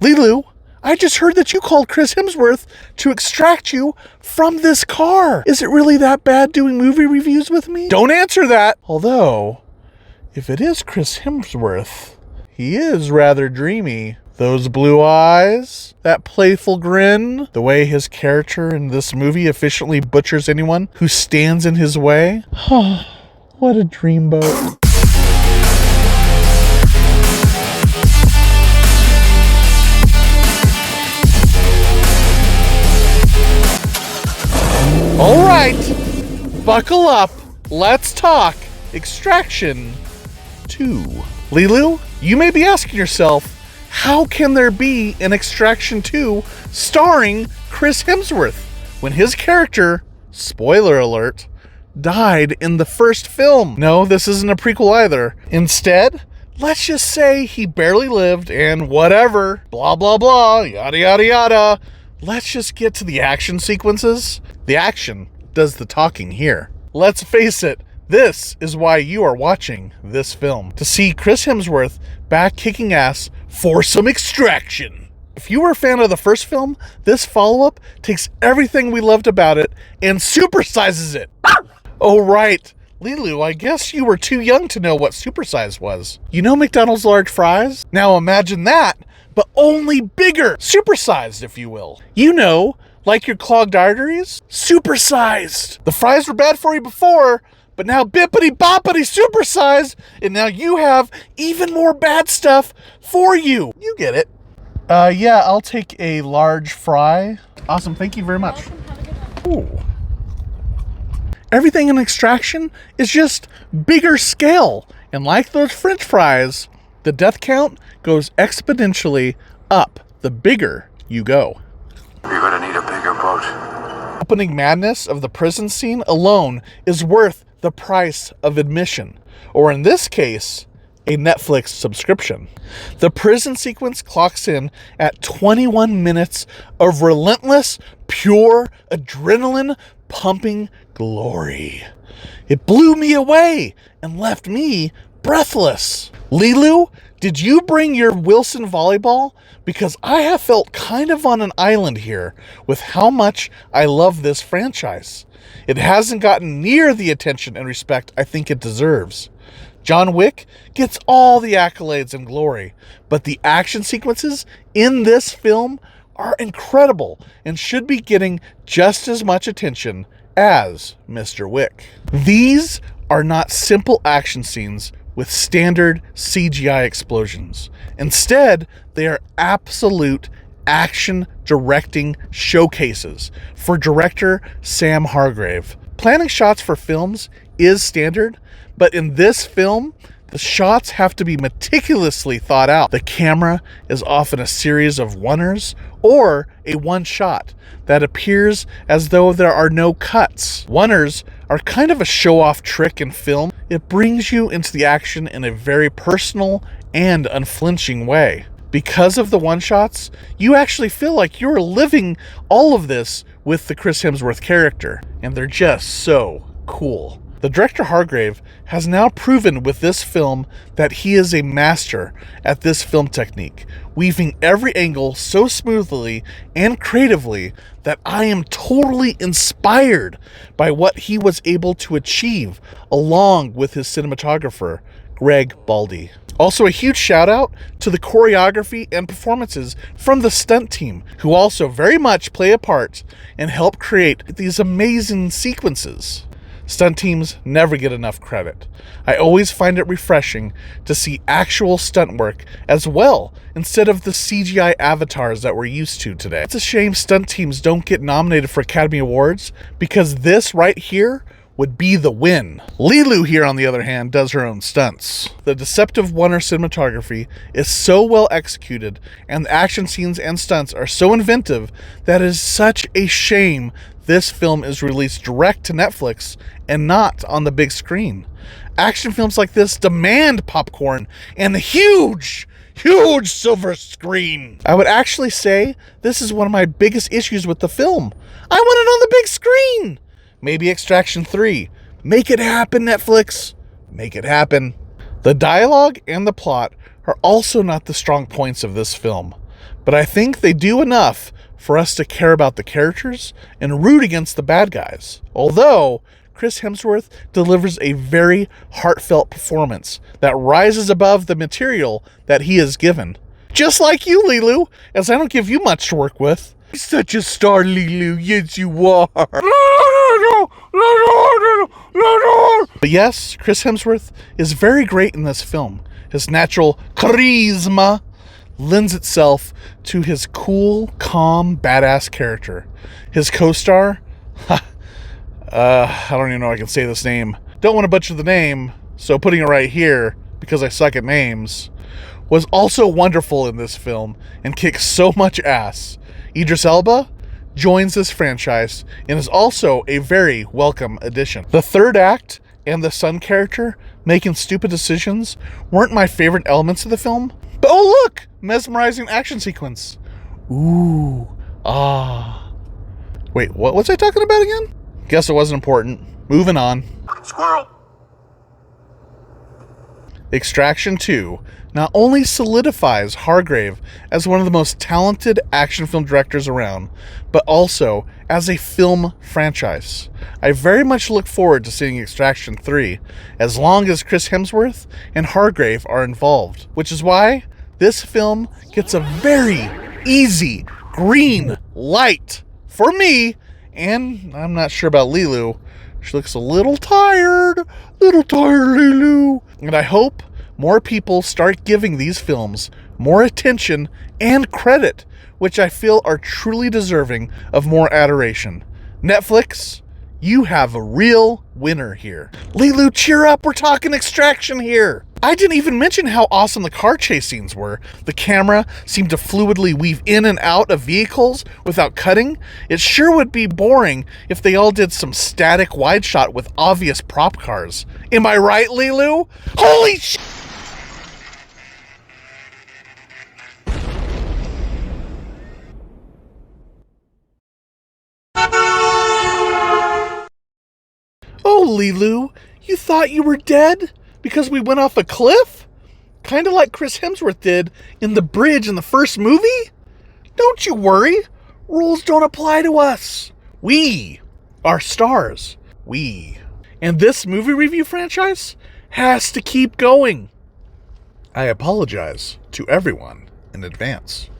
Lilu, I just heard that you called Chris Hemsworth to extract you from this car. Is it really that bad doing movie reviews with me? Don't answer that. Although, if it is Chris Hemsworth, he is rather dreamy. Those blue eyes, that playful grin, the way his character in this movie efficiently butchers anyone who stands in his way. What a dreamboat. All right, buckle up. Let's talk Extraction 2. Lilu, you may be asking yourself, how can there be an Extraction 2 starring Chris Hemsworth when his character, spoiler alert, died in the first film? No, this isn't a prequel either. Instead, let's just say he barely lived and whatever, blah, blah, blah, yada, yada, yada. Let's just get to the action sequences. The action does the talking here. Let's face it, this is why you are watching this film. To see Chris Hemsworth back kicking ass for some extraction. If you were a fan of the first film, this follow-up takes everything we loved about it and supersizes it. Oh right, Lilu, I guess you were too young to know what supersize was. You know McDonald's large fries? Now imagine that, but only bigger. Supersized, if you will. You know, like your clogged arteries? Supersized. The fries were bad for you before, but now bippity-boppity supersized, and now you have even more bad stuff for you. You get it. Yeah, I'll take a large fry. Awesome, thank you very much. Ooh. Everything in Extraction is just bigger scale. And like those French fries, the death count goes exponentially up the bigger you go. You're gonna need a bigger boat. Opening madness of the prison scene alone is worth the price of admission, or in this case, a Netflix subscription. The prison sequence clocks in at 21 minutes of relentless, pure, adrenaline-pumping glory. It blew me away and left me breathless. Lilu, did you bring your Wilson volleyball? Because I have felt kind of on an island here with how much I love this franchise. It hasn't gotten near the attention and respect I think it deserves. John Wick gets all the accolades and glory, but the action sequences in this film are incredible and should be getting just as much attention as Mr. Wick. These are not simple action scenes with standard CGI explosions. Instead, they are absolute action directing showcases for director Sam Hargrave. Planning shots for films is standard, but in this film, the shots have to be meticulously thought out. The camera is often a series of oneers or a one shot that appears as though there are no cuts. Oneers are kind of a show-off trick in film. It brings you into the action in a very personal and unflinching way. Because of the one-shots, you actually feel like you're living all of this with the Chris Hemsworth character, and they're just so cool. The director Hargrave has now proven with this film that he is a master at this film technique, weaving every angle so smoothly and creatively that I am totally inspired by what he was able to achieve along with his cinematographer, Greg Baldi. Also, a huge shout out to the choreography and performances from the stunt team, who also very much play a part and help create these amazing sequences. Stunt teams never get enough credit. I always find it refreshing to see actual stunt work as well, instead of the CGI avatars that we're used to today. It's a shame stunt teams don't get nominated for Academy Awards, because this right here would be the win. Lilu here, on the other hand, does her own stunts. The deceptive oneer cinematography is so well executed, and the action scenes and stunts are so inventive that it is such a shame this film is released direct to Netflix and not on the big screen. Action films like this demand popcorn and a huge silver screen. I would actually say this is one of my biggest issues with the film. I want it on the big screen. Maybe Extraction 3. Make it happen, Netflix. Make it happen. The dialogue and the plot are also not the strong points of this film, but I think they do enough for us to care about the characters and root against the bad guys. Although Chris Hemsworth delivers a very heartfelt performance that rises above the material that he is given. Just like you, Lilu, as I don't give you much to work with. Such a star, Lilu. Yes, you are. But yes, Chris Hemsworth is very great in this film. His natural charisma lends itself to his cool, calm, badass character. His co-star, I don't even know if I can say this name. Don't want to butcher the name, so putting it right here, because I suck at names, was also wonderful in this film and kicks so much ass. Idris Elba joins this franchise and is also a very welcome addition. The third act and the son character making stupid decisions weren't my favorite elements of the film. But oh look! Mesmerizing action sequence. Ooh. Ah. Wait, what was I talking about again? Guess it wasn't important. Moving on. Squirrel! Extraction 2 not only solidifies Hargrave as one of the most talented action film directors around, but also as a film franchise. I very much look forward to seeing Extraction 3, as long as Chris Hemsworth and Hargrave are involved, which is why this film gets a very easy green light for me, and I'm not sure about Lilu. She looks a little tired, Lilu. And I hope more people start giving these films more attention and credit, which I feel are truly deserving of more adoration. Netflix, you have a real winner here. Lilu, cheer up, we're talking Extraction here. I didn't even mention how awesome the car chase scenes were. The camera seemed to fluidly weave in and out of vehicles without cutting. It sure would be boring if they all did some static wide shot with obvious prop cars. Am I right, Lilu? Holy shit! Oh, Lilu, you thought you were dead because we went off a cliff? Kind of like Chris Hemsworth did in the bridge in the first movie? Don't you worry. Rules don't apply to us. We are stars. And this movie review franchise has to keep going. I apologize to everyone in advance.